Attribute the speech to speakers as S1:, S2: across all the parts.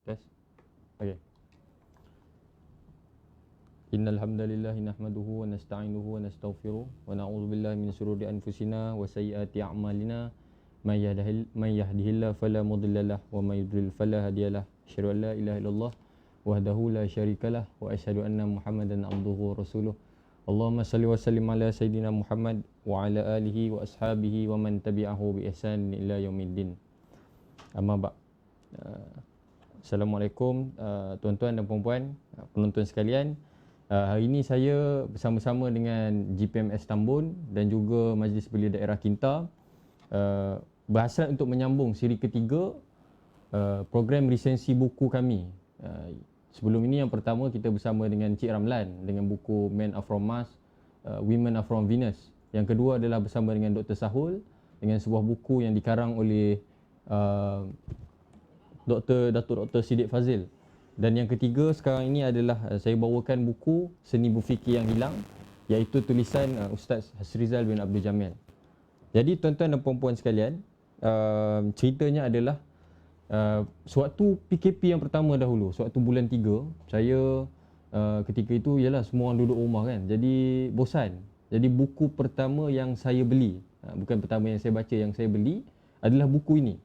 S1: Tes. Okey. Innal hamdalillah nahmaduhu wa nasta'inuhu wa nastaghfiruh wa na'udzu billahi min shururi anfusina wa sayyiati a'malina may yahdihillahu fala mudhillalah wa may yudlil fala hadiyalah. Asyhadu an la ilaha illallah wahdahu la syarikalah wa asyhadu anna Muhammadan abduhu wa rasuluh. Allahumma salli wa sallim ala sayidina Muhammad wa ala alihi wa ashabihi wa man tabi'ahu bi ihsan ila yaumiddin. Amma ba'. Assalamualaikum tuan-tuan dan puan-puan, penonton sekalian. Hari ini saya bersama-sama dengan GPMS Tambun dan juga Majlis Belia Daerah Kinta berhasrat untuk menyambung siri ketiga program resensi buku kami. Sebelum ini yang pertama kita bersama dengan Cik Ramlan dengan buku Men Are From Mars, Women Are From Venus. Yang kedua adalah bersama dengan Dr. Sahul dengan sebuah buku yang dikarang oleh Datuk Dr. Siddiq Fazil. Dan yang ketiga sekarang ini adalah saya bawakan buku Seni Berfikir Yang Hilang, iaitu tulisan Ustaz Hasrizal bin Abdul Jamil. Jadi tuan-tuan dan puan-puan sekalian, ceritanya adalah sewaktu PKP yang pertama dahulu, sewaktu bulan 3, saya ketika itu ialah semua orang duduk rumah kan, jadi bosan. Jadi buku pertama yang saya beli, bukan pertama yang saya baca, yang saya beli adalah buku ini.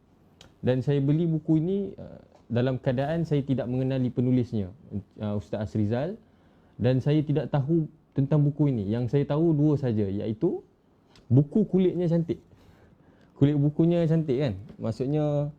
S1: Dan saya beli buku ini dalam keadaan saya tidak mengenali penulisnya, Ustaz Hasrizal, dan saya tidak tahu tentang buku ini. Yang saya tahu dua saja, iaitu buku kulitnya cantik. Kulit bukunya cantik kan? Maksudnya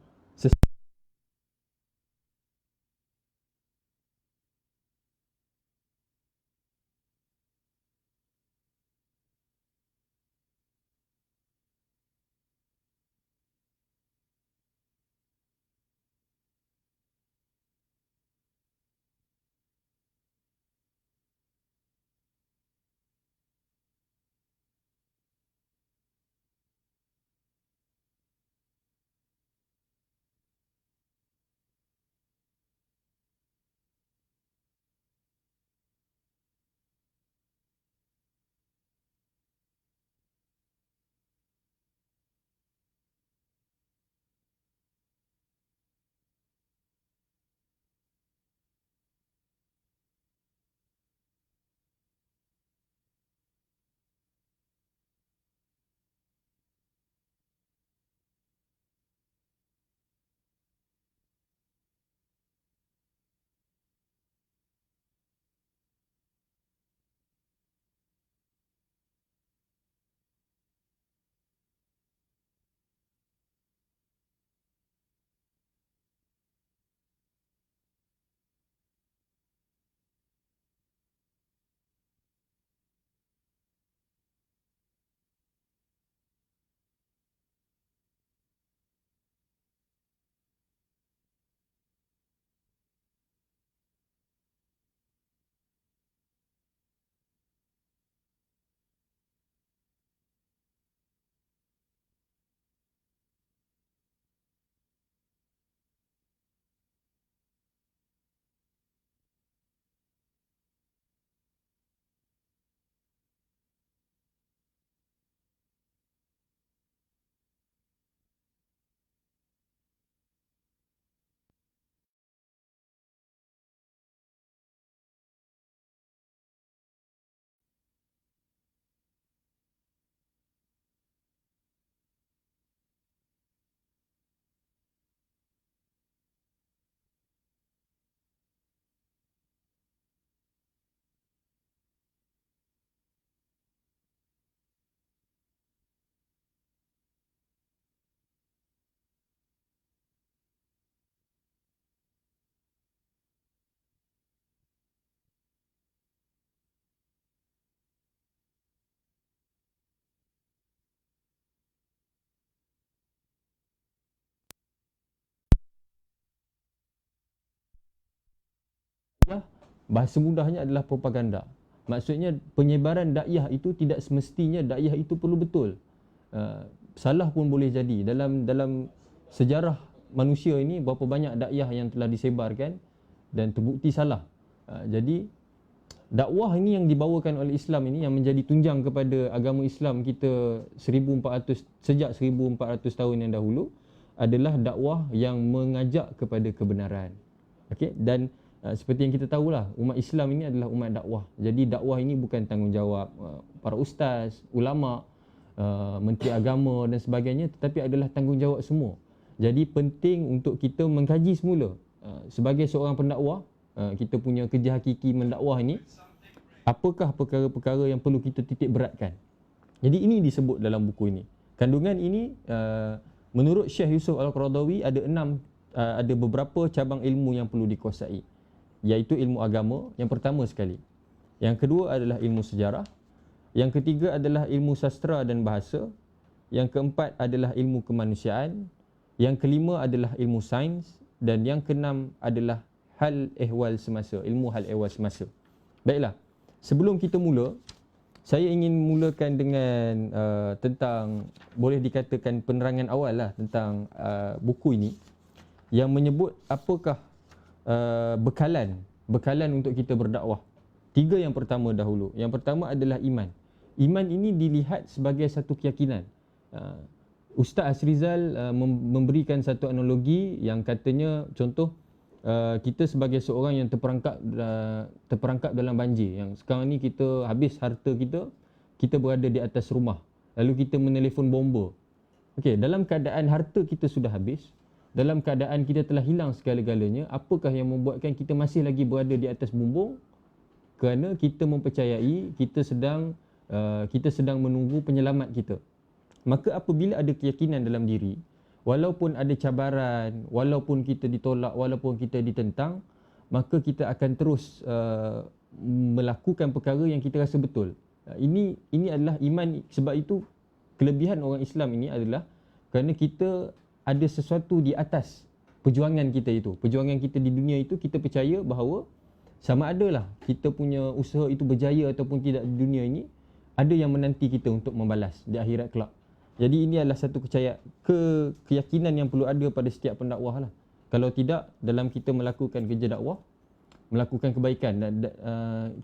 S1: bahasa mudahnya adalah propaganda. Maksudnya penyebaran dakwah itu tidak semestinya dakwah itu perlu betul. Salah pun boleh jadi. Dalam sejarah manusia ini berapa banyak dakwah yang telah disebarkan dan terbukti salah. Jadi dakwah ini yang dibawakan oleh Islam ini yang menjadi tunjang kepada agama Islam kita 1400 sejak 1400 tahun yang dahulu adalah dakwah yang mengajak kepada kebenaran. Okey, dan seperti yang kita tahulah, umat Islam ini adalah umat dakwah. Jadi dakwah ini bukan tanggungjawab para ustaz, ulama, menteri agama dan sebagainya, tetapi adalah tanggungjawab semua. Jadi penting untuk kita mengkaji semula sebagai seorang pendakwah, kita punya kerja hakiki mendakwah ini, apakah perkara-perkara yang perlu kita titik beratkan. Jadi ini disebut dalam buku ini. Kandungan ini menurut Syekh Yusuf Al-Qaradawi ada beberapa cabang ilmu yang perlu dikuasai, iaitu ilmu agama yang pertama sekali. Yang kedua adalah ilmu sejarah. Yang ketiga adalah ilmu sastra dan bahasa. Yang keempat adalah ilmu kemanusiaan. Yang kelima adalah ilmu sains. Dan yang keenam adalah hal ehwal semasa, ilmu hal ehwal semasa. Baiklah, sebelum kita mula, saya ingin mulakan dengan tentang, boleh dikatakan penerangan awal lah tentang buku ini, yang menyebut apakah bekalan untuk kita berdakwah. 3 yang pertama dahulu. Yang pertama adalah iman. Iman ini dilihat sebagai satu keyakinan. Ustaz Hasrizal memberikan satu analogi yang katanya, contoh, kita sebagai seorang yang terperangkap dalam banjir, yang sekarang ni kita habis harta kita berada di atas rumah, lalu kita menelefon bomba. Okey, dalam keadaan harta kita sudah habis, dalam keadaan kita telah hilang segala-galanya, apakah yang membuatkan kita masih lagi berada di atas bumbung? Kerana kita mempercayai kita sedang menunggu penyelamat kita. Maka apabila ada keyakinan dalam diri, walaupun ada cabaran, walaupun kita ditolak, walaupun kita ditentang, maka kita akan terus melakukan perkara yang kita rasa betul. Ini adalah iman. Sebab itu kelebihan orang Islam ini adalah kerana kita ada sesuatu di atas perjuangan kita itu. Perjuangan kita di dunia itu, kita percaya bahawa sama adalah kita punya usaha itu berjaya ataupun tidak di dunia ini, ada yang menanti kita untuk membalas di akhirat kelak. Jadi ini adalah satu keyakinan yang perlu ada pada setiap pendakwah lah. Kalau tidak, dalam kita melakukan kerja dakwah, melakukan kebaikan,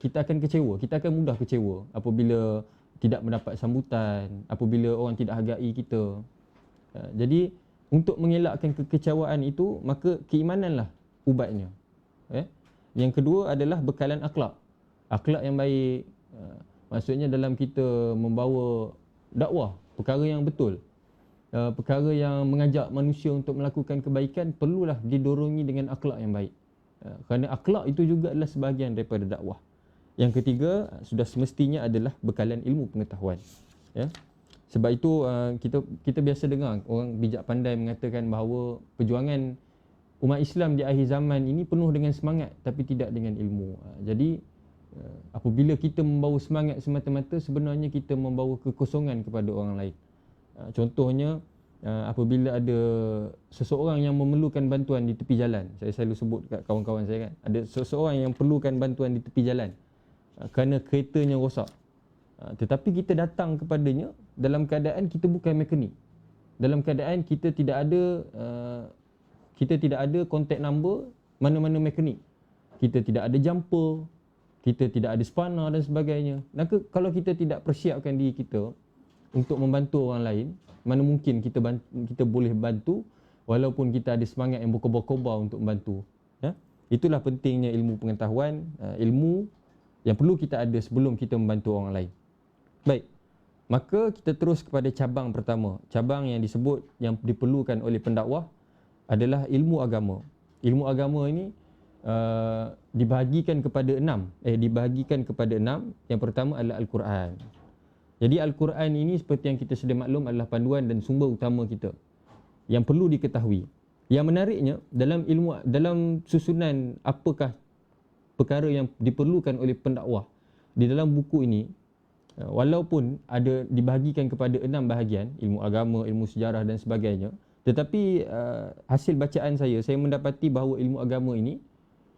S1: kita akan kecewa. Kita akan mudah kecewa apabila tidak mendapat sambutan, apabila orang tidak hargai kita. Jadi untuk mengelakkan kekecewaan itu, maka keimananlah ubatnya. Yang kedua adalah bekalan akhlak. Akhlak yang baik, maksudnya dalam kita membawa dakwah, perkara yang betul, perkara yang mengajak manusia untuk melakukan kebaikan, perlulah didorongi dengan akhlak yang baik. Kerana akhlak itu juga adalah sebahagian daripada dakwah. Yang ketiga, sudah semestinya adalah bekalan ilmu pengetahuan. Sebab itu kita biasa dengar orang bijak pandai mengatakan bahawa perjuangan umat Islam di akhir zaman ini penuh dengan semangat tapi tidak dengan ilmu. Jadi apabila kita membawa semangat semata-mata, sebenarnya kita membawa kekosongan kepada orang lain. Contohnya, apabila ada seseorang yang memerlukan bantuan di tepi jalan, saya selalu sebut kat kawan-kawan saya kan, ada seseorang yang perlukan bantuan di tepi jalan kerana keretanya rosak, tetapi kita datang kepadanya dalam keadaan kita bukan mekanik, dalam keadaan kita tidak ada contact number mana-mana mekanik, kita tidak ada jumper, kita tidak ada spana dan sebagainya. Maka kalau kita tidak persiapkan diri kita untuk membantu orang lain, mana mungkin kita boleh bantu walaupun kita ada semangat yang berkobar-kobar untuk membantu. Itulah pentingnya ilmu pengetahuan, ilmu yang perlu kita ada sebelum kita membantu orang lain. Baik, maka kita terus kepada cabang pertama. Cabang yang disebut, yang diperlukan oleh pendakwah adalah ilmu agama. Ilmu agama ini dibahagikan kepada 6. Yang pertama adalah Al-Quran. Jadi Al-Quran ini seperti yang kita sedia maklum adalah panduan dan sumber utama kita yang perlu diketahui. Yang menariknya, dalam susunan apakah perkara yang diperlukan oleh pendakwah di dalam buku ini, walaupun ada dibahagikan kepada 6 bahagian, ilmu agama, ilmu sejarah dan sebagainya, tetapi hasil bacaan saya mendapati bahawa ilmu agama ini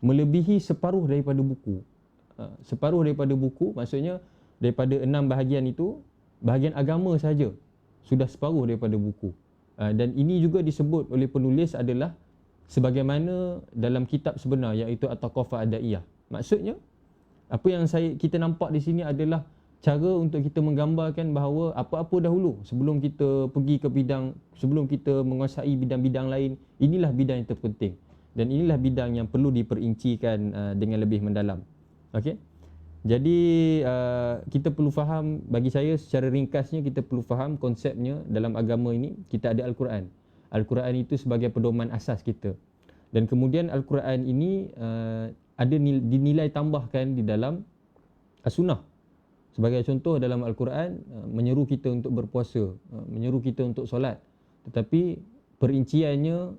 S1: melebihi separuh daripada buku. Separuh daripada buku, maksudnya daripada 6 bahagian itu, bahagian agama saja sudah separuh daripada buku. Dan ini juga disebut oleh penulis adalah sebagaimana dalam kitab sebenar, iaitu At-Thaqafah Ad-Daiyah. Maksudnya, apa yang kita nampak di sini adalah cara untuk kita menggambarkan bahawa apa-apa dahulu sebelum kita pergi ke bidang, sebelum kita menguasai bidang-bidang lain, inilah bidang yang terpenting. Dan inilah bidang yang perlu diperincikan dengan lebih mendalam. Okey. Jadi kita perlu faham, bagi saya secara ringkasnya kita perlu faham konsepnya dalam agama ini. Kita ada Al-Quran. Al-Quran itu sebagai pedoman asas kita. Dan kemudian Al-Quran ini ada dinilai tambahkan di dalam As-Sunnah. Sebagai contoh, dalam Al-Quran menyeru kita untuk berpuasa, menyeru kita untuk solat. Tetapi perinciannya,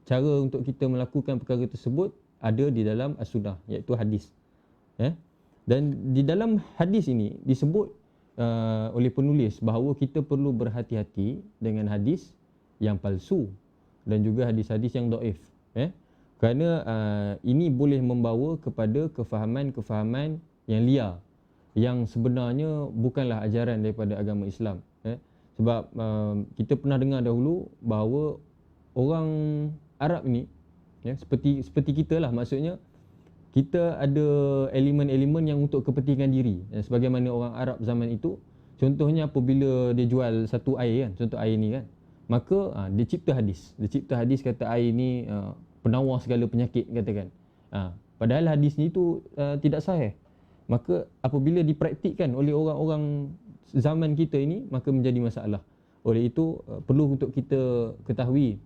S1: cara untuk kita melakukan perkara tersebut ada di dalam As-Sunnah, iaitu hadis. Dan di dalam hadis ini disebut oleh penulis bahawa kita perlu berhati-hati dengan hadis yang palsu dan juga hadis-hadis yang dhaif. Kerana ini boleh membawa kepada kefahaman-kefahaman yang liar, yang sebenarnya bukanlah ajaran daripada agama Islam. Sebab kita pernah dengar dahulu bahawa orang Arab ni, seperti kita lah, maksudnya kita ada elemen-elemen yang untuk kepentingan diri. Sebagaimana orang Arab zaman itu, contohnya apabila dia jual satu air kan, contoh air ni kan, maka dia cipta hadis. Dia cipta hadis kata air ni penawar segala penyakit, katakan. Padahal hadis ni tu tidak sahih. Maka apabila dipraktikkan oleh orang-orang zaman kita ini, maka menjadi masalah. Oleh itu perlu untuk kita ketahui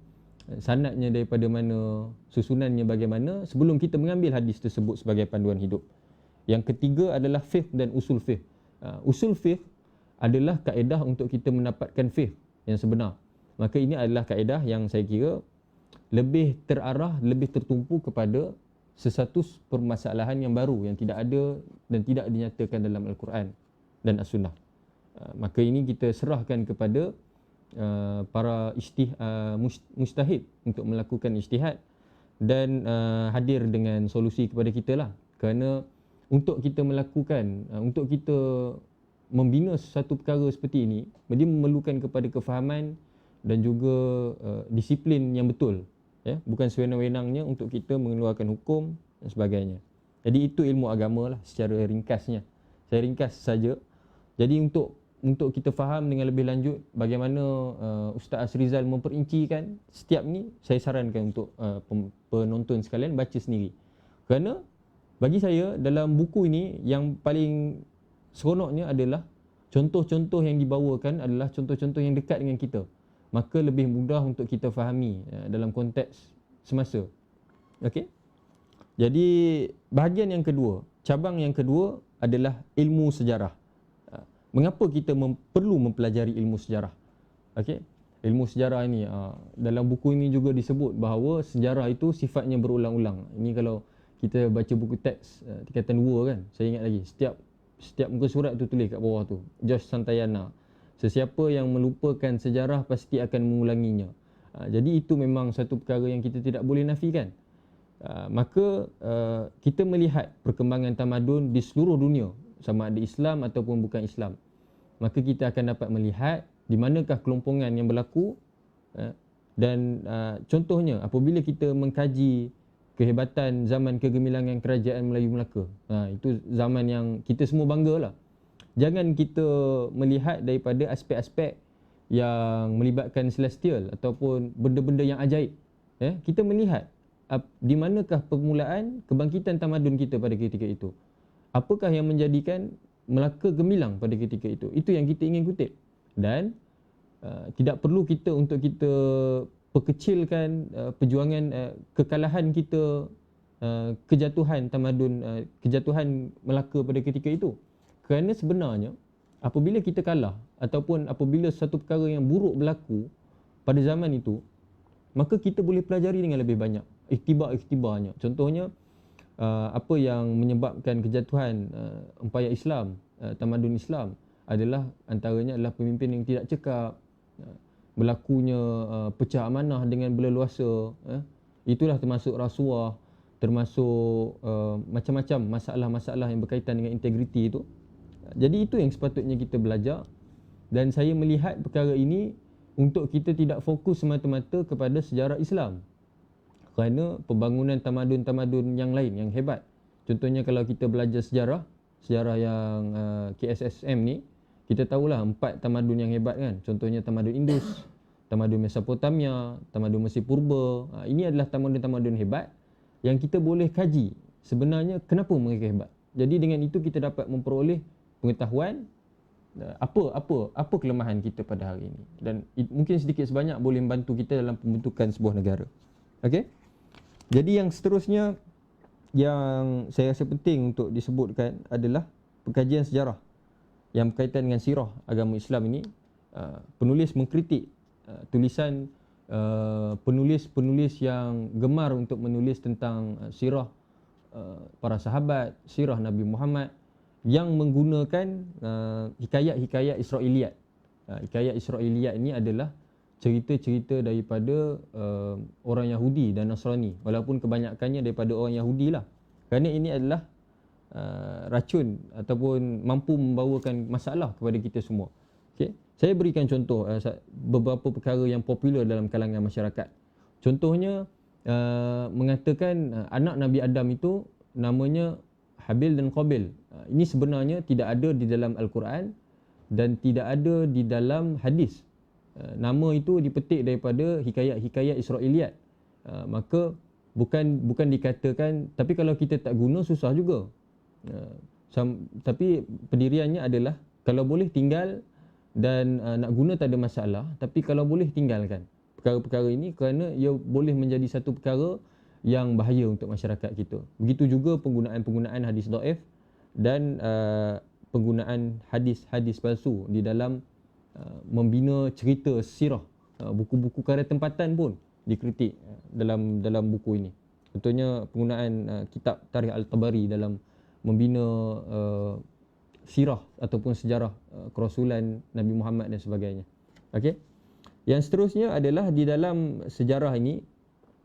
S1: sanadnya daripada mana, susunannya bagaimana sebelum kita mengambil hadis tersebut sebagai panduan hidup. Yang ketiga adalah fiqh dan usul fiqh. Usul fiqh adalah kaedah untuk kita mendapatkan fiqh yang sebenar. Maka ini adalah kaedah yang saya kira lebih terarah, lebih tertumpu kepada sesuatu permasalahan yang baru yang tidak ada dan tidak dinyatakan dalam Al-Quran dan As-Sunnah. Maka ini kita serahkan kepada para mujtahid untuk melakukan ijtihad dan hadir dengan solusi kepada kita lah. Kerana untuk kita melakukan, untuk kita membina sesuatu perkara seperti ini, dia memerlukan kepada kefahaman dan juga disiplin yang betul. Bukan sewenang-wenangnya untuk kita mengeluarkan hukum dan sebagainya. Jadi itu ilmu agama lah secara ringkasnya. Saya ringkas saja. Jadi untuk kita faham dengan lebih lanjut bagaimana Ustaz Asrizal memperincikan setiap ni, saya sarankan untuk penonton sekalian baca sendiri. Kerana bagi saya dalam buku ini yang paling seronoknya adalah contoh-contoh yang dibawakan adalah contoh-contoh yang dekat dengan kita. Maka lebih mudah untuk kita fahami dalam konteks semasa. Okey? Jadi bahagian yang kedua, cabang yang kedua adalah ilmu sejarah. Mengapa kita perlu mempelajari ilmu sejarah? Okey? Ilmu sejarah ini dalam buku ini juga disebut bahawa sejarah itu sifatnya berulang-ulang. Ini kalau kita baca buku teks tingkatan 2 kan, saya ingat lagi, setiap muka surat tu tulis kat bawah tu, George Santayana, sesiapa yang melupakan sejarah pasti akan mengulanginya. Jadi itu memang satu perkara yang kita tidak boleh nafikan. Maka kita melihat perkembangan tamadun di seluruh dunia, sama ada Islam ataupun bukan Islam, maka kita akan dapat melihat di manakah kelompongan yang berlaku. Dan contohnya apabila kita mengkaji kehebatan zaman kegemilangan kerajaan Melayu Melaka, itu zaman yang kita semua banggalah. Jangan kita melihat daripada aspek-aspek yang melibatkan celestial ataupun benda-benda yang ajaib. Kita melihat di manakah permulaan kebangkitan tamadun kita pada ketika itu. Apakah yang menjadikan Melaka gemilang pada ketika itu. Itu yang kita ingin kutip. Dan tidak perlu kita untuk kita perkecilkan perjuangan kekalahan kita, kejatuhan tamadun, kejatuhan Melaka pada ketika itu. Kerana sebenarnya apabila kita kalah ataupun apabila satu perkara yang buruk berlaku pada zaman itu, maka kita boleh pelajari dengan lebih banyak iktibar-iktibarnya. Contohnya apa yang menyebabkan kejatuhan empayar Islam, tamadun Islam adalah antaranya adalah pemimpin yang tidak cekap, berlakunya pecah amanah dengan berleluasa. Itulah termasuk rasuah, termasuk macam-macam masalah-masalah yang berkaitan dengan integriti itu. Jadi itu yang sepatutnya kita belajar. Dan saya melihat perkara ini untuk kita tidak fokus semata-mata kepada sejarah Islam, kerana pembangunan tamadun-tamadun yang lain yang hebat. Contohnya kalau kita belajar sejarah yang KSSM ni, kita tahulah 4 tamadun yang hebat kan. Contohnya tamadun Indus, tamadun Mesopotamia, tamadun Mesir Purba. Ini adalah tamadun-tamadun hebat yang kita boleh kaji sebenarnya kenapa mereka hebat. Jadi dengan itu kita dapat memperoleh pengetahuan apa kelemahan kita pada hari ini, dan mungkin sedikit sebanyak boleh membantu kita dalam pembentukan sebuah negara. Okey. Jadi yang seterusnya yang saya rasa penting untuk disebutkan adalah pengkajian sejarah yang berkaitan dengan sirah agama Islam ini. Penulis mengkritik tulisan penulis-penulis yang gemar untuk menulis tentang sirah para sahabat, sirah Nabi Muhammad, yang menggunakan hikayat-hikayat Israiliyat. Hikayat Israiliyat ini adalah cerita-cerita daripada orang Yahudi dan Nasrani, walaupun kebanyakannya daripada orang Yahudi lah, kerana ini adalah racun ataupun mampu membawakan masalah kepada kita semua. Okay? Saya berikan contoh beberapa perkara yang popular dalam kalangan masyarakat. Contohnya mengatakan anak Nabi Adam itu namanya Habil dan Qabil. Ini sebenarnya tidak ada di dalam Al-Quran dan tidak ada di dalam hadis. Nama itu dipetik daripada hikayat-hikayat Israiliyat. Maka bukan dikatakan, tapi kalau kita tak guna susah juga. Tapi pendiriannya adalah kalau boleh tinggal dan nak guna tak ada masalah, tapi kalau boleh tinggalkan perkara-perkara ini kerana ia boleh menjadi satu perkara yang bahaya untuk masyarakat kita. Begitu juga penggunaan hadis dhaif dan penggunaan hadis-hadis palsu di dalam membina cerita sirah. Buku-buku karya tempatan pun dikritik dalam buku ini. Contohnya penggunaan kitab Tarikh Al-Tabari dalam membina sirah ataupun sejarah kerasulan Nabi Muhammad dan sebagainya. Okey. Yang seterusnya adalah di dalam sejarah ini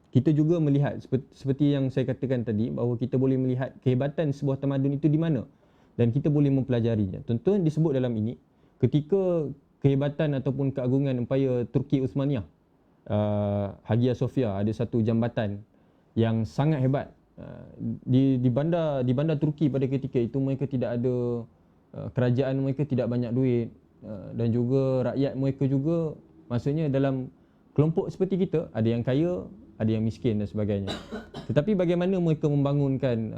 S1: kita juga melihat seperti yang saya katakan tadi, bahawa kita boleh melihat kehebatan sebuah tamadun itu di mana dan kita boleh mempelajarinya. Contoh disebut dalam ini ketika kehebatan ataupun keagungan Empayar Turki Uthmaniyah, Hagia Sophia, ada satu jambatan yang sangat hebat di bandar Turki pada ketika itu. Mereka tidak ada kerajaan, mereka tidak banyak duit, dan juga rakyat mereka juga, maksudnya dalam kelompok seperti kita, ada yang kaya, ada yang miskin dan sebagainya. Tetapi bagaimana mereka membangunkan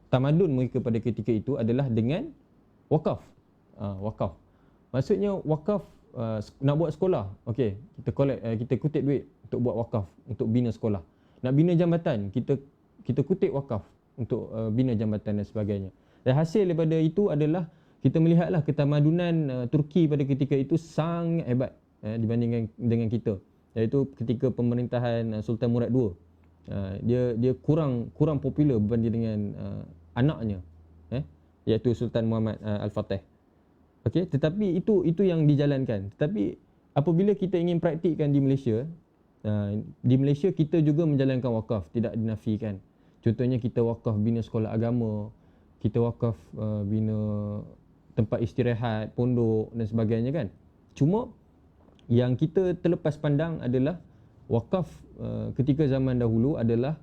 S1: tamadun mereka pada ketika itu adalah dengan wakaf. Wakaf. Maksudnya wakaf, nak buat sekolah, okey, kita kutip duit untuk buat wakaf, untuk bina sekolah. Nak bina jambatan, kita kutip wakaf untuk bina jambatan dan sebagainya. Dan hasil daripada itu adalah kita melihatlah ketamadunan Turki pada ketika itu sangat hebat dibandingkan dengan kita. Iaitu ketika pemerintahan Sultan Murad II. Dia kurang popular berbanding dengan anaknya, iaitu Sultan Muhammad Al-Fatih. Okey, tetapi itu yang dijalankan. Tetapi apabila kita ingin praktikkan di Malaysia kita juga menjalankan wakaf, tidak dinafikan. Contohnya kita wakaf bina sekolah agama, kita wakaf bina tempat istirahat, pondok dan sebagainya kan. Cuma yang kita terlepas pandang adalah wakaf ketika zaman dahulu adalah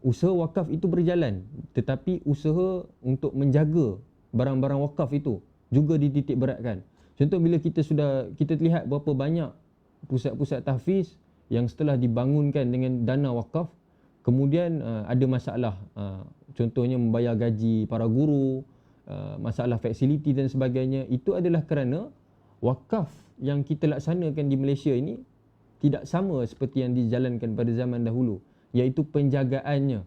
S1: usaha wakaf itu berjalan, tetapi usaha untuk menjaga barang-barang wakaf itu juga dititik beratkan. Contoh bila kita lihat berapa banyak pusat-pusat tahfiz yang setelah dibangunkan dengan dana wakaf, kemudian ada masalah, contohnya membayar gaji para guru, masalah fasiliti dan sebagainya. Itu adalah kerana wakaf yang kita laksanakan di Malaysia ini tidak sama seperti yang dijalankan pada zaman dahulu, iaitu penjagaannya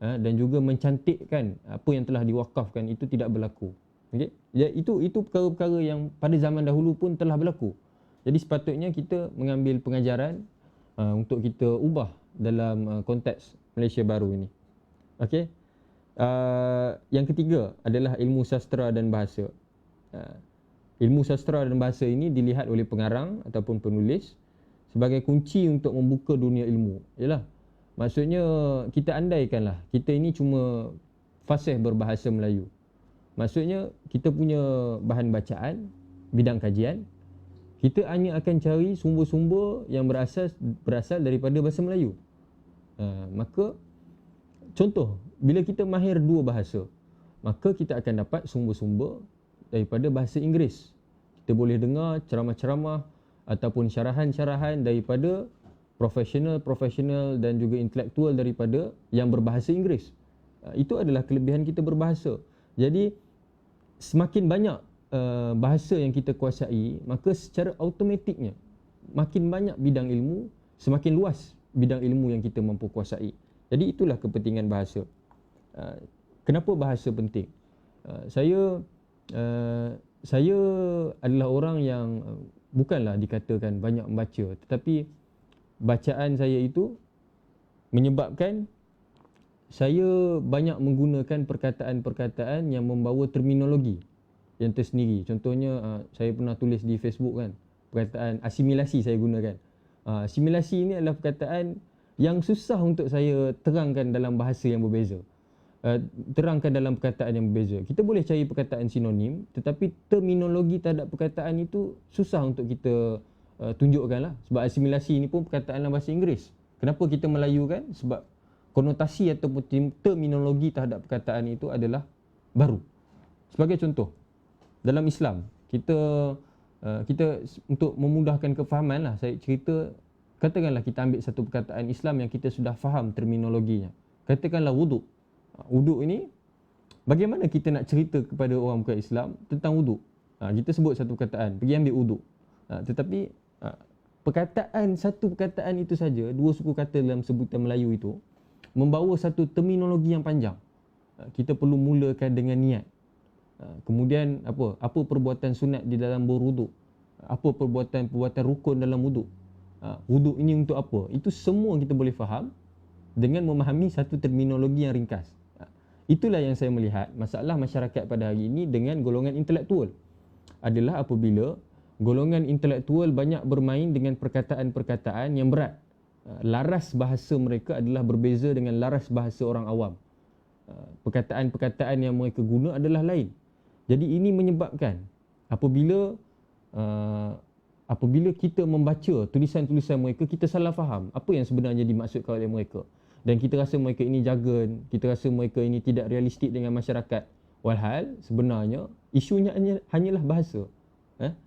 S1: dan juga mencantikkan apa yang telah diwakafkan itu tidak berlaku. Okey, ya, itu perkara-perkara yang pada zaman dahulu pun telah berlaku. Jadi sepatutnya kita mengambil pengajaran untuk kita ubah dalam konteks Malaysia baru ini. Okey. Yang ketiga adalah ilmu sastra dan bahasa. Ilmu sastra dan bahasa ini dilihat oleh pengarang ataupun penulis sebagai kunci untuk membuka dunia ilmu. Yalah, maksudnya kita andaikanlah kita ini cuma fasih berbahasa Melayu. Maksudnya kita punya bahan bacaan, bidang kajian, kita hanya akan cari sumber-sumber yang berasal daripada bahasa Melayu. Maka contoh, bila kita mahir dua bahasa, maka kita akan dapat sumber-sumber daripada bahasa Inggeris. Kita boleh dengar ceramah-ceramah ataupun syarahan-syarahan daripada profesional dan juga intelektual daripada yang berbahasa Inggeris. Itu adalah kelebihan kita berbahasa. Jadi semakin banyak bahasa yang kita kuasai, maka secara automatiknya makin banyak bidang ilmu, semakin luas bidang ilmu yang kita mampu kuasai. Jadi itulah kepentingan bahasa. Kenapa bahasa penting? Saya adalah orang yang bukanlah dikatakan banyak membaca, tetapi bacaan saya itu menyebabkan saya banyak menggunakan perkataan-perkataan yang membawa terminologi yang tersendiri. Contohnya saya pernah tulis di Facebook kan, perkataan asimilasi saya gunakan. Asimilasi ini adalah perkataan yang susah untuk saya terangkan dalam bahasa yang berbeza. Terangkan dalam perkataan yang berbeza. Kita boleh cari perkataan sinonim, tetapi terminologi terhadap perkataan itu susah untuk kita tunjukkan lah. Sebab asimilasi ini pun perkataan dalam bahasa Inggeris. Kenapa kita Melayu kan? Sebab konotasi ataupun terminologi terhadap perkataan itu adalah baru. Sebagai contoh, dalam Islam, kita untuk memudahkan kefahaman lah, saya cerita, katakanlah kita ambil satu perkataan Islam yang kita sudah faham terminologinya. Katakanlah wuduk. Wuduk ini, bagaimana kita nak cerita kepada orang bukan Islam tentang wuduk? Kita sebut satu perkataan, pergi ambil wuduk. Tetapi satu perkataan itu saja, dua suku kata dalam sebutan Melayu itu, membawa satu terminologi yang panjang. Kita perlu mulakan dengan niat. Kemudian apa perbuatan sunat di dalam berwuduk? Apa perbuatan rukun dalam wuduk? Wuduk ini untuk apa? Itu semua kita boleh faham dengan memahami satu terminologi yang ringkas. Itulah yang saya melihat masalah masyarakat pada hari ini dengan golongan intelektual adalah apabila golongan intelektual banyak bermain dengan perkataan-perkataan yang berat. Laras bahasa mereka adalah berbeza dengan laras bahasa orang awam. Perkataan-perkataan yang mereka guna adalah lain. Jadi ini menyebabkan apabila kita membaca tulisan-tulisan mereka, kita salah faham apa yang sebenarnya dimaksudkan oleh mereka. Dan kita rasa mereka ini jargon, kita rasa mereka ini tidak realistik dengan masyarakat. Walhal sebenarnya isunya hanyalah bahasa.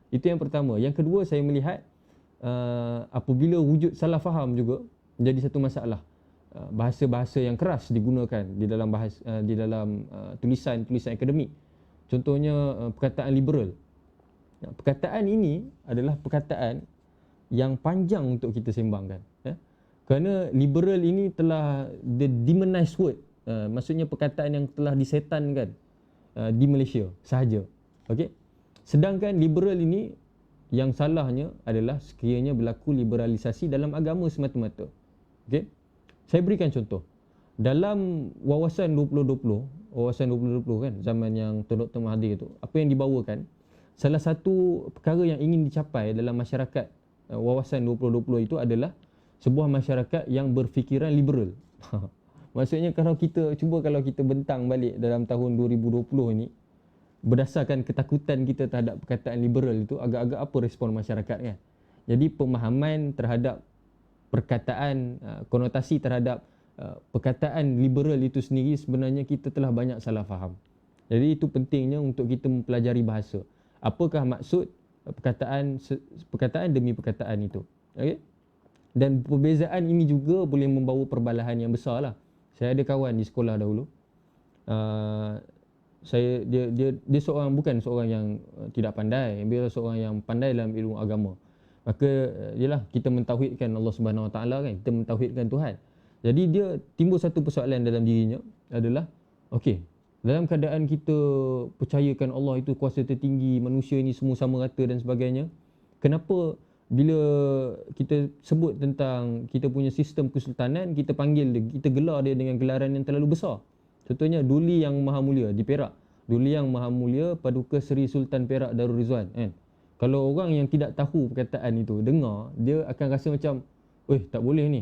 S1: Itu yang pertama. Yang kedua, saya melihat apabila wujud salah faham juga menjadi satu masalah. Bahasa-bahasa yang keras digunakan di dalam tulisan-tulisan akademik. Contohnya perkataan liberal. Perkataan ini adalah perkataan yang panjang untuk kita sembangkan. Kerana liberal ini telah the demonized word. Maksudnya perkataan yang telah disetankan di Malaysia sahaja. Okey. Sedangkan liberal ini yang salahnya adalah sekiranya berlaku liberalisasi dalam agama semata-mata. Okey. Saya berikan contoh. Dalam wawasan 2020 kan, zaman yang Tun Dr. Mahathir tu, apa yang dibawakan, salah satu perkara yang ingin dicapai dalam masyarakat wawasan 2020 itu adalah sebuah masyarakat yang berfikiran liberal. Maksudnya kalau kita bentang balik dalam tahun 2020 ini, berdasarkan ketakutan kita terhadap perkataan liberal itu, agak-agak apa respon masyarakat kan? Jadi pemahaman terhadap perkataan, konotasi terhadap perkataan liberal itu sendiri, sebenarnya kita telah banyak salah faham. Jadi itu pentingnya untuk kita mempelajari bahasa. Apakah maksud perkataan demi perkataan itu. Okay? Dan perbezaan ini juga boleh membawa perbalahan yang besar lah. Saya ada kawan di sekolah dahulu. Dia bukan seorang yang tidak pandai. Dia seorang yang pandai dalam ilmu agama. Maka kita mentauhidkan Allah Subhanahu Wa Taala kan. Kita mentauhidkan Tuhan. Jadi dia timbul satu persoalan dalam dirinya adalah, okey, dalam keadaan kita percayakan Allah itu kuasa tertinggi, manusia ini semua sama rata dan sebagainya, kenapa bila kita sebut tentang kita punya sistem kesultanan, kita panggil dia, kita gelar dia dengan gelaran yang terlalu besar? Contohnya Duli Yang Maha Mulia di Perak. Duli Yang Maha Mulia Paduka Seri Sultan Perak Darul Rizwan kan. Kalau orang yang tidak tahu perkataan itu dengar, dia akan rasa macam, tak boleh ni.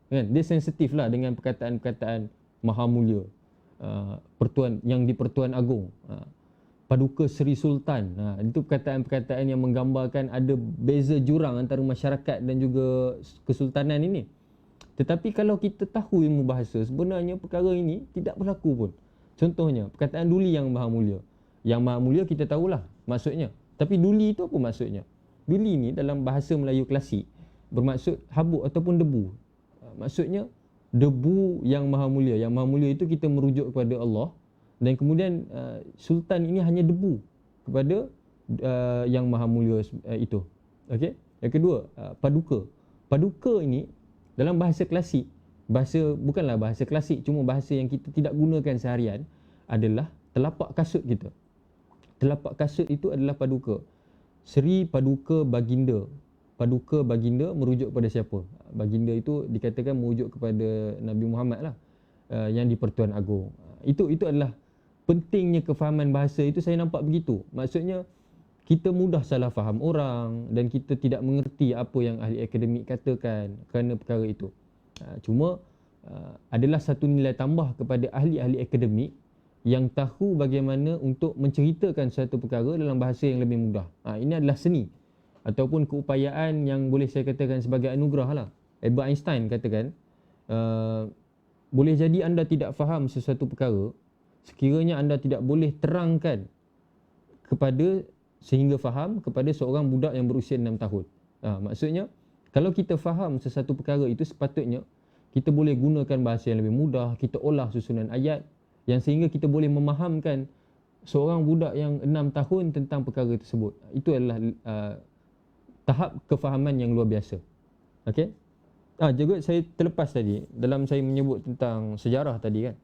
S1: Kan? Dia sensitif lah dengan perkataan-perkataan Maha Mulia. Pertuan yang di Pertuan Agong. Paduka Seri Sultan. Itu perkataan-perkataan yang menggambarkan ada beza jurang antara masyarakat dan juga kesultanan ini. Tetapi kalau kita tahu ilmu bahasa, sebenarnya perkara ini tidak berlaku pun. Contohnya, perkataan Duli Yang Maha Mulia. Yang Maha Mulia kita tahulah maksudnya. Tapi Duli itu apa maksudnya? Bili ni dalam bahasa Melayu klasik bermaksud habuk ataupun debu. Maksudnya debu yang maha mulia. Yang maha mulia itu kita merujuk kepada Allah, dan kemudian sultan ini hanya debu kepada yang maha mulia itu. Okey. Yang kedua, paduka. Paduka ini dalam bahasa klasik, bukanlah bahasa klasik, cuma bahasa yang kita tidak gunakan seharian, adalah telapak kasut kita. Telapak kasut itu adalah paduka. Seri Paduka Baginda. Paduka Baginda merujuk kepada siapa? Baginda itu dikatakan merujuk kepada Nabi Muhammad lah, yang di Pertuan Agong. Itu adalah pentingnya kefahaman bahasa itu. Saya nampak begitu. Maksudnya kita mudah salah faham orang dan kita tidak mengerti apa yang ahli akademik katakan kerana perkara itu. Cuma adalah satu nilai tambah kepada ahli-ahli akademik yang tahu bagaimana untuk menceritakan satu perkara dalam bahasa yang lebih mudah. Ini adalah seni ataupun keupayaan yang boleh saya katakan sebagai anugerah lah. Albert Einstein katakan, boleh jadi anda tidak faham sesuatu perkara sekiranya anda tidak boleh terangkan sehingga faham kepada seorang budak yang berusia 6 tahun. Maksudnya, kalau kita faham sesuatu perkara itu, sepatutnya kita boleh gunakan bahasa yang lebih mudah, kita olah susunan ayat yang sehingga kita boleh memahamkan seorang budak yang 6 tahun tentang perkara tersebut. Itu adalah tahap kefahaman yang luar biasa. Okey? Juga saya terlepas tadi dalam saya menyebut tentang sejarah tadi kan.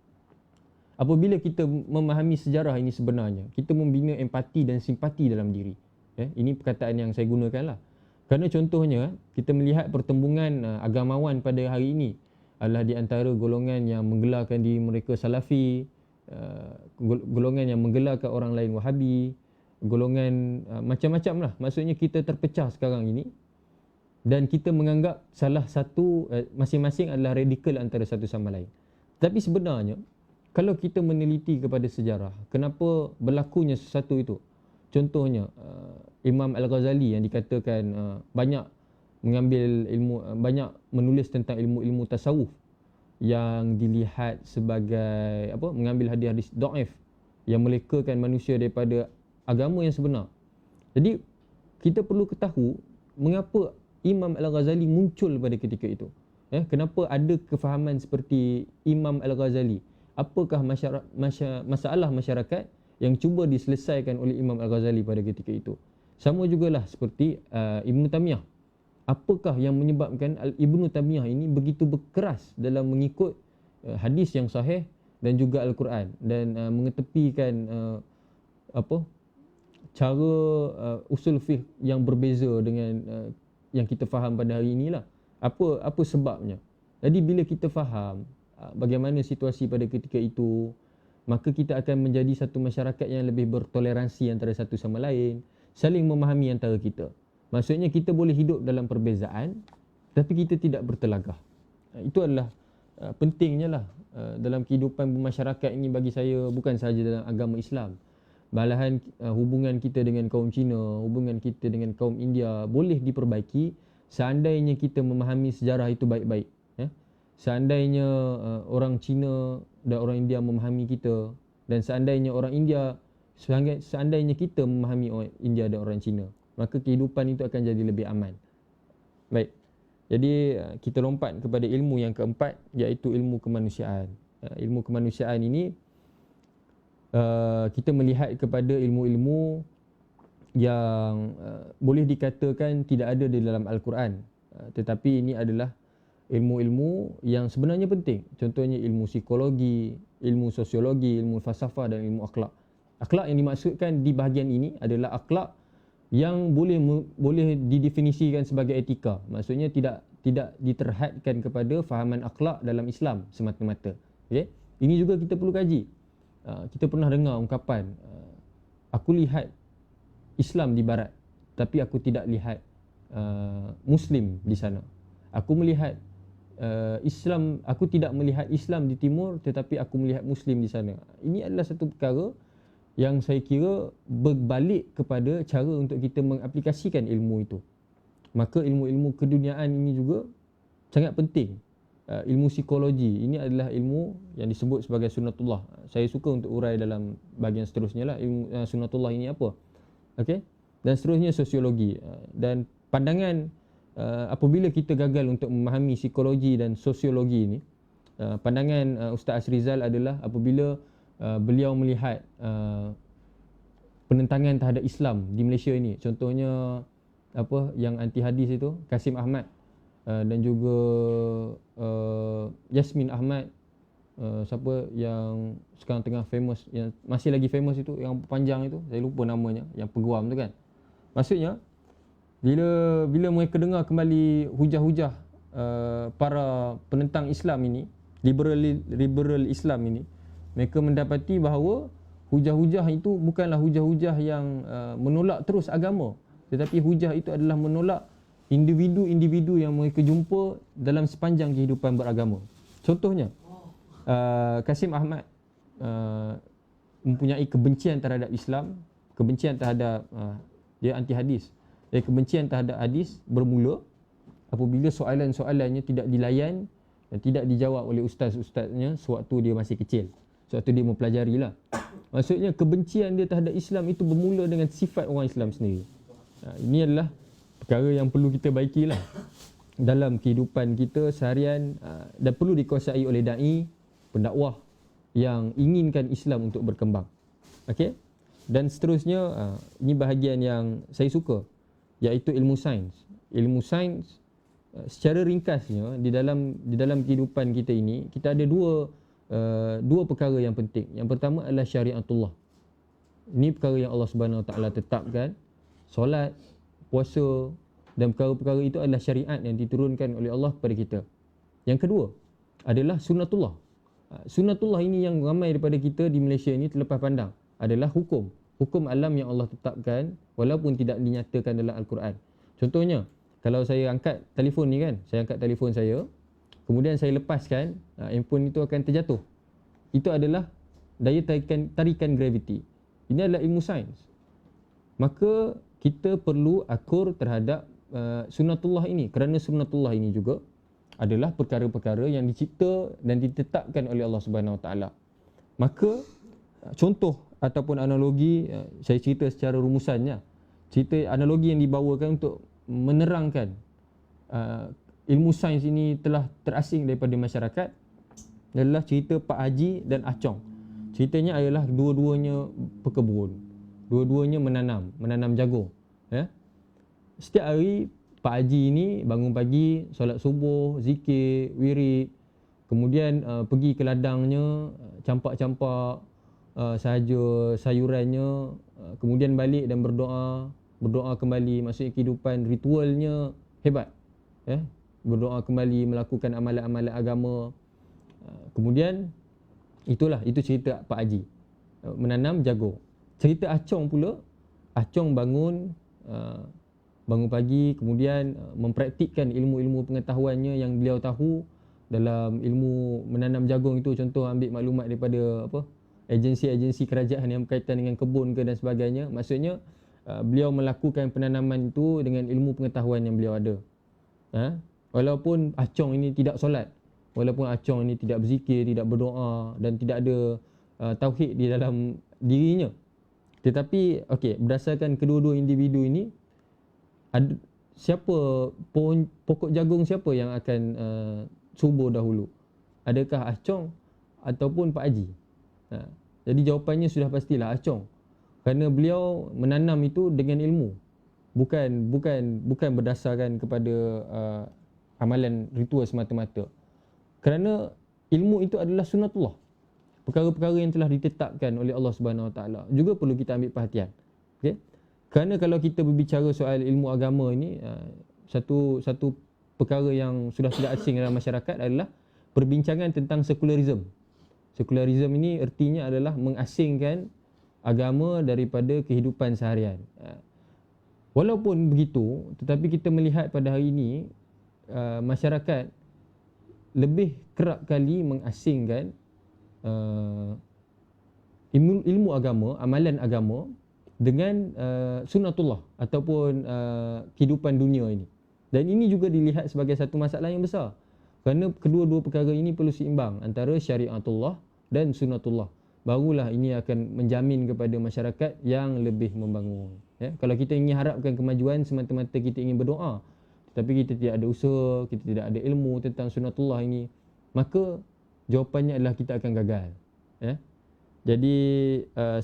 S1: Apabila kita memahami sejarah ini sebenarnya, kita membina empati dan simpati dalam diri. Ini perkataan yang saya gunakan lah. Kerana contohnya, kita melihat pertembungan agamawan pada hari ini adalah di antara golongan yang menggelarkan diri mereka Salafi, golongan yang menggelarkan orang lain Wahabi, golongan macam-macam lah. Maksudnya kita terpecah sekarang ini dan kita menganggap salah satu masing-masing adalah radikal antara satu sama lain. Tapi sebenarnya, kalau kita meneliti kepada sejarah, kenapa berlakunya sesuatu itu? Contohnya, Imam Al-Ghazali yang dikatakan banyak mengambil ilmu, banyak menulis tentang ilmu-ilmu tasawuf yang dilihat sebagai mengambil hadis-hadis dhaif yang melekakan manusia daripada agama yang sebenar. Jadi, kita perlu ketahui mengapa Imam Al-Ghazali muncul pada ketika itu. Kenapa ada kefahaman seperti Imam Al-Ghazali? Apakah masalah masyarakat yang cuba diselesaikan oleh Imam Al-Ghazali pada ketika itu? Sama jugalah seperti Ibn Taymiyah. Apakah yang menyebabkan Ibn Taymiyah ini begitu berkeras dalam mengikut hadis yang sahih dan juga Al-Quran dan mengetepikan cara usul fiqh yang berbeza dengan yang kita faham pada hari inilah. Apa sebabnya? Jadi bila kita faham bagaimana situasi pada ketika itu, maka kita akan menjadi satu masyarakat yang lebih bertoleransi antara satu sama lain, saling memahami antara kita. Maksudnya kita boleh hidup dalam perbezaan tapi kita tidak bertelagah. Itu adalah pentingnya lah dalam kehidupan bermasyarakat ini bagi saya, bukan sahaja dalam agama Islam. Malahan hubungan kita dengan kaum Cina, hubungan kita dengan kaum India boleh diperbaiki seandainya kita memahami sejarah itu baik-baik. Seandainya orang Cina dan orang India memahami kita, dan seandainya orang India, seandainya kita memahami orang India dan orang Cina, maka kehidupan itu akan jadi lebih aman. Baik. Jadi kita lompat kepada ilmu yang keempat, iaitu ilmu kemanusiaan. Ilmu kemanusiaan ini kita melihat kepada ilmu-ilmu yang boleh dikatakan tidak ada di dalam Al-Quran, tetapi ini adalah ilmu-ilmu yang sebenarnya penting. Contohnya ilmu psikologi, ilmu sosiologi, ilmu falsafah dan ilmu akhlak. Akhlak yang dimaksudkan di bahagian ini adalah akhlak yang boleh didefinisikan sebagai etika. Maksudnya tidak diterhadkan kepada fahaman akhlak dalam Islam semata-mata. Okay? Ini juga kita perlu kaji. Kita pernah dengar ungkapan, aku lihat Islam di barat tapi aku tidak lihat Muslim di sana. Aku melihat Islam, aku tidak melihat Islam di timur tetapi aku melihat Muslim di sana. Ini adalah satu perkara yang saya kira berbalik kepada cara untuk kita mengaplikasikan ilmu itu. Maka ilmu-ilmu keduniaan ini juga sangat penting. Ilmu psikologi ini adalah ilmu yang disebut sebagai sunnatullah. Saya suka untuk urai dalam bahagian seterusnya lah ilmu sunnatullah ini apa. Okey. dan seterusnya sosiologi. Dan pandangan apabila kita gagal untuk memahami psikologi dan sosiologi ini, pandangan Ustaz Hasrizal adalah apabila beliau melihat penentangan terhadap Islam di Malaysia ini, contohnya apa yang anti hadis itu, Kasim Ahmad dan juga Yasmin Ahmad, siapa yang sekarang tengah famous, yang masih lagi famous itu, yang panjang itu, saya lupa namanya, yang peguam tu kan. Maksudnya bila mereka dengar kembali hujah-hujah para penentang Islam ini, liberal Islam ini, mereka mendapati bahawa hujah-hujah itu bukanlah hujah-hujah yang menolak terus agama, tetapi hujah itu adalah menolak individu-individu yang mereka jumpa dalam sepanjang kehidupan beragama. Contohnya, Kasim Ahmad mempunyai kebencian terhadap Islam, kebencian terhadap dia anti hadis. Dan kebencian terhadap hadis bermula apabila soalan-soalannya tidak dilayan dan tidak dijawab oleh ustaz-ustaznya sewaktu dia masih kecil, sewaktu dia mempelajari lah. Maksudnya kebencian dia terhadap Islam itu bermula dengan sifat orang Islam sendiri. Ini adalah perkara yang perlu kita baikilah dalam kehidupan kita seharian, dan perlu dikuasai oleh da'i, pendakwah yang inginkan Islam untuk berkembang. Okey? Dan seterusnya, ini bahagian yang saya suka, iaitu ilmu sains. Ilmu sains secara ringkasnya di dalam kehidupan kita ini, kita ada dua perkara yang penting. Yang pertama adalah syariatullah. Ini perkara yang Allah Subhanahu Wa Taala tetapkan. Solat, puasa dan perkara-perkara itu adalah syariat yang diturunkan oleh Allah kepada kita. Yang kedua adalah sunnatullah. Sunnatullah ini yang ramai daripada kita di Malaysia ini terlepas pandang, adalah hukum alam yang Allah tetapkan walaupun tidak dinyatakan dalam Al-Quran. Contohnya, kalau saya angkat telefon ni kan, saya angkat telefon saya, kemudian saya lepaskan, handphone itu akan terjatuh. Itu adalah daya tarikan graviti. Ini adalah ilmu sains. Maka kita perlu akur terhadap sunnatullah ini, kerana sunnatullah ini juga adalah perkara-perkara yang dicipta dan ditetapkan oleh Allah Subhanahu Wa Taala. Maka contoh ataupun analogi, saya cerita secara rumusannya, cerita analogi yang dibawakan untuk menerangkan ilmu sains ini telah terasing daripada masyarakat adalah cerita Pak Haji dan Ah Chong. Ceritanya adalah dua-duanya pekebun, dua-duanya menanam jagung. Setiap hari Pak Haji ini bangun pagi, solat subuh, zikir, wirid, kemudian pergi ke ladangnya, campak-campak sahaja sayurannya, kemudian balik dan berdoa kembali. Maksudnya kehidupan ritualnya hebat, berdoa kembali, melakukan amalan-amalan agama. Kemudian itu cerita Pak Haji menanam jagung. Cerita Ah Chong pula, Ah Chong bangun pagi, kemudian mempraktikkan ilmu-ilmu pengetahuannya yang beliau tahu dalam ilmu menanam jagung itu. Contoh, ambil maklumat daripada agensi-agensi kerajaan yang berkaitan dengan kebun ke dan sebagainya. Maksudnya beliau melakukan penanaman itu dengan ilmu pengetahuan yang beliau ada. Walaupun Ah Chong ini tidak solat, walaupun Ah Chong ini tidak berzikir, tidak berdoa dan tidak ada tauhid di dalam dirinya, tetapi berdasarkan kedua-dua individu ini, siapa pokok jagung siapa yang akan subur dahulu? Adakah Ah Chong ataupun Pak Haji? Jadi jawapannya sudah pastilah Ah Chong, kerana beliau menanam itu dengan ilmu, bukan berdasarkan kepada amalan ritual semata-mata. Kerana ilmu itu adalah sunnatullah, perkara-perkara yang telah ditetapkan oleh Allah Subhanahu Wa Taala. Juga perlu kita ambil perhatian. Okey? Kerana kalau kita berbicara soal ilmu agama ini, satu perkara yang sudah tidak asing dalam masyarakat adalah perbincangan tentang sekularisme. Sekularisme ini ertinya adalah mengasingkan agama daripada kehidupan seharian. Walaupun begitu, tetapi kita melihat pada hari ini masyarakat lebih kerap kali mengasingkan ilmu agama, amalan agama dengan sunnatullah ataupun kehidupan dunia ini. Dan ini juga dilihat sebagai satu masalah yang besar, kerana kedua-dua perkara ini perlu seimbang antara syariatullah dan sunnatullah. Barulah ini akan menjamin kepada masyarakat yang lebih membangun. Ya, kalau kita ingin harapkan kemajuan semata-mata kita ingin berdoa, tetapi kita tidak ada usaha, kita tidak ada ilmu tentang sunnatullah ini, maka jawapannya adalah kita akan gagal. Ya. Jadi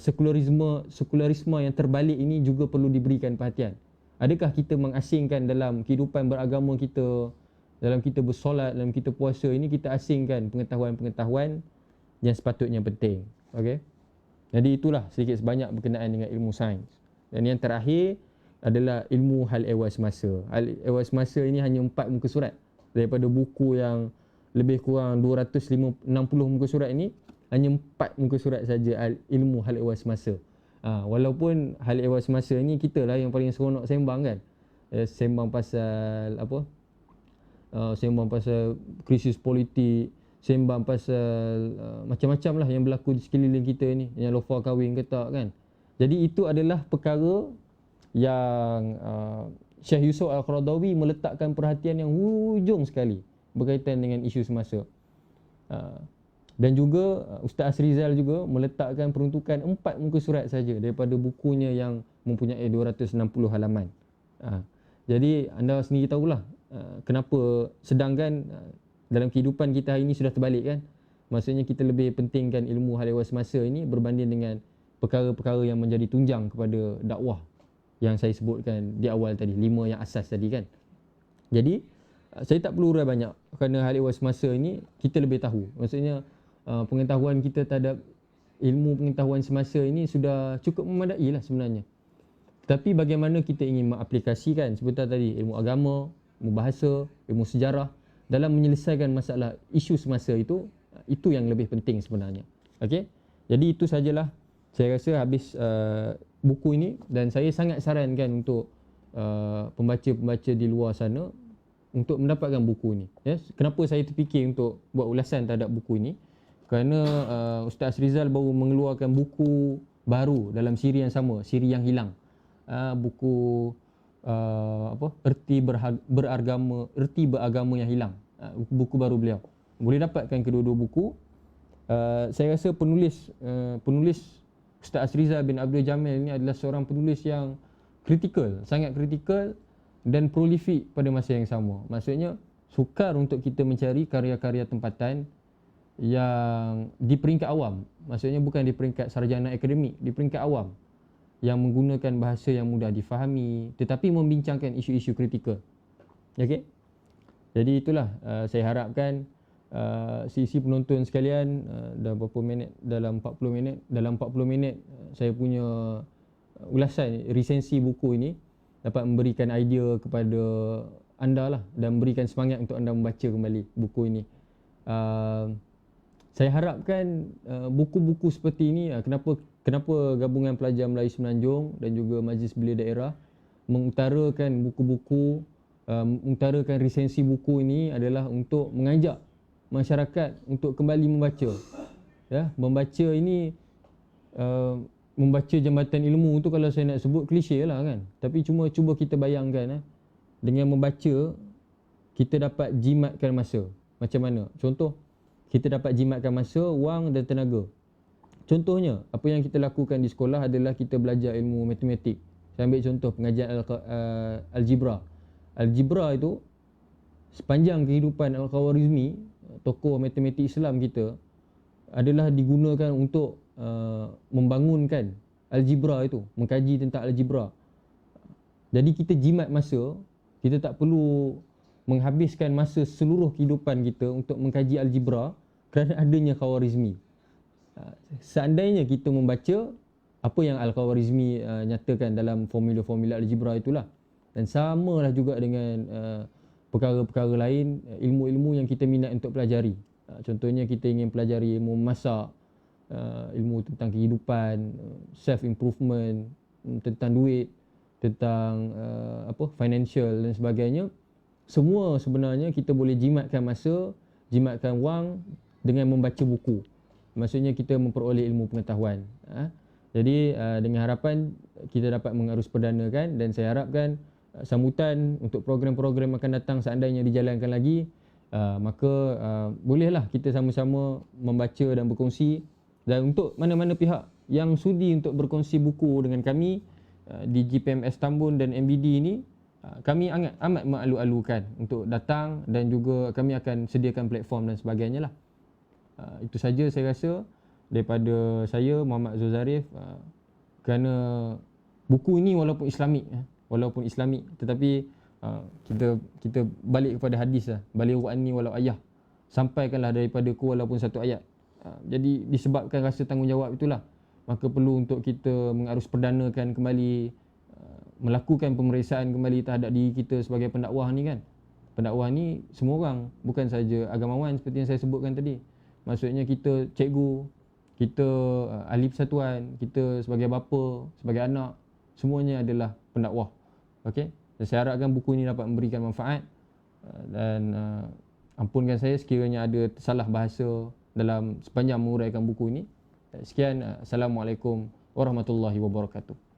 S1: sekularisme yang terbalik ini juga perlu diberikan perhatian. Adakah kita mengasingkan dalam kehidupan beragama kita, dalam kita bersolat, dalam kita puasa ini, kita asingkan pengetahuan-pengetahuan yang sepatutnya penting. Okey. Jadi itulah sedikit sebanyak berkenaan dengan ilmu sains. Dan yang terakhir adalah ilmu hal ehwal semasa. Hal ehwal semasa ini hanya 4 muka surat. Daripada buku yang lebih kurang 260 muka surat ini, hanya 4 muka surat saja ilmu hal ehwal semasa. Walaupun hal ehwal semasa ni kita lah yang paling seronok sembang kan. Sembang pasal apa? Sembang pasal krisis politik, sembang pasal macam-macam lah yang berlaku di sekeliling kita ni, yang lofa kahwin ke tak kan. Jadi itu adalah perkara yang Syekh Yusof Al-Qaradawi meletakkan perhatian yang hujung sekali berkaitan dengan isu semasa. Dan juga Ustaz Asrizal juga meletakkan peruntukan 4 muka surat saja daripada bukunya yang mempunyai 260 halaman. Jadi anda sendiri tahulah kenapa, sedangkan dalam kehidupan kita hari ini sudah terbalik kan. Maksudnya kita lebih pentingkan ilmu hal ehwal semasa ini berbanding dengan perkara-perkara yang menjadi tunjang kepada dakwah yang saya sebutkan di awal tadi, 5 yang asas tadi kan. Jadi saya tak perlu urai banyak kerana hal ehwal semasa ini kita lebih tahu. Maksudnya pengetahuan kita terhadap ilmu pengetahuan semasa ini sudah cukup memadai lah sebenarnya. Tapi bagaimana kita ingin mengaplikasikan seperti tadi ilmu agama, ilmu bahasa, ilmu sejarah dalam menyelesaikan masalah isu semasa itu yang lebih penting sebenarnya. Okey. Jadi itu sajalah saya rasa habis buku ini, dan saya sangat sarankan untuk pembaca-pembaca di luar sana untuk mendapatkan buku ini. Ya, kenapa saya terfikir untuk buat ulasan terhadap buku ini? Kerana Ustaz Rizal baru mengeluarkan buku baru dalam siri yang sama, siri yang hilang. Buku erti beragama yang hilang. Buku baru beliau. Boleh dapatkan kedua-dua buku. Saya rasa penulis Ustaz Rizal bin Abdul Jamil ini adalah seorang penulis yang kritikal, sangat kritikal dan prolifik pada masa yang sama. Maksudnya sukar untuk kita mencari karya-karya tempatan yang di peringkat awam. Maksudnya bukan di peringkat sarjana akademik, di peringkat awam, yang menggunakan bahasa yang mudah difahami tetapi membincangkan isu-isu kritikal. Okey. Jadi itulah saya harapkan sisi penonton sekalian, dalam berapa minit, dalam 40 minit saya punya ulasan resensi buku ini dapat memberikan idea kepada anda lah, dan memberikan semangat untuk anda membaca kembali buku ini. Saya harapkan buku-buku seperti ini, kenapa Gabungan Pelajar Melayu Semenanjung dan juga Majlis Belia Daerah mengutarakan buku-buku, mengutarakan resensi buku ini adalah untuk mengajak masyarakat untuk kembali membaca. Ya, membaca ini membaca jambatan ilmu tu kalau saya nak sebut klise lah kan. Tapi cuba kita bayangkan dengan membaca kita dapat jimatkan masa. Macam mana? Contoh, kita dapat jimatkan masa, wang dan tenaga. Contohnya, apa yang kita lakukan di sekolah adalah kita belajar ilmu matematik. Saya ambil contoh pengajian algebra. Algebra itu sepanjang kehidupan Al-Khawarizmi, tokoh matematik Islam kita, adalah digunakan untuk membangunkan algebra itu, mengkaji tentang algebra. Jadi kita jimat masa, kita tak perlu menghabiskan masa seluruh kehidupan kita untuk mengkaji algebra kerana adanya Khawarizmi. Seandainya kita membaca apa yang Al-Khawarizmi nyatakan dalam formula-formula algebra itulah, dan samalah juga dengan perkara-perkara lain, ilmu-ilmu yang kita minat untuk pelajari. Contohnya kita ingin pelajari ilmu masak, ilmu tentang kehidupan, self improvement, tentang duit, tentang financial dan sebagainya. Semua sebenarnya kita boleh jimatkan masa, jimatkan wang dengan membaca buku. Maksudnya kita memperoleh ilmu pengetahuan. Jadi dengan harapan kita dapat mengarus perdanakan, dan saya harapkan sambutan untuk program-program akan datang seandainya dijalankan lagi, maka bolehlah kita sama-sama membaca dan berkongsi. Dan untuk mana-mana pihak yang sudi untuk berkongsi buku dengan kami, di GPMS Tambun dan MBD ini, kami amat mengalu-alukan untuk datang dan juga kami akan sediakan platform dan sebagainya lah. Itu saja saya rasa daripada saya, Muhammad Zul Zarif, kerana buku ini walaupun Islamik tetapi kita balik kepada hadis lah, balighu anni walau ayah, sampaikanlah daripadaku walaupun satu ayat. Jadi disebabkan rasa tanggungjawab itulah, maka perlu untuk kita mengarus perdanakan kembali, melakukan pemeriksaan kembali terhadap diri kita sebagai pendakwah ni kan. Pendakwah ni semua orang, bukan saja agamawan seperti yang saya sebutkan tadi. Maksudnya kita cikgu, kita ahli persatuan, kita sebagai bapa, sebagai anak, semuanya adalah pendakwah. Okey? Dan saya harapkan buku ini dapat memberikan manfaat, dan ampunkan saya sekiranya ada salah bahasa dalam sepanjang menguraikan buku ini. Sekian, Assalamualaikum warahmatullahi wabarakatuh.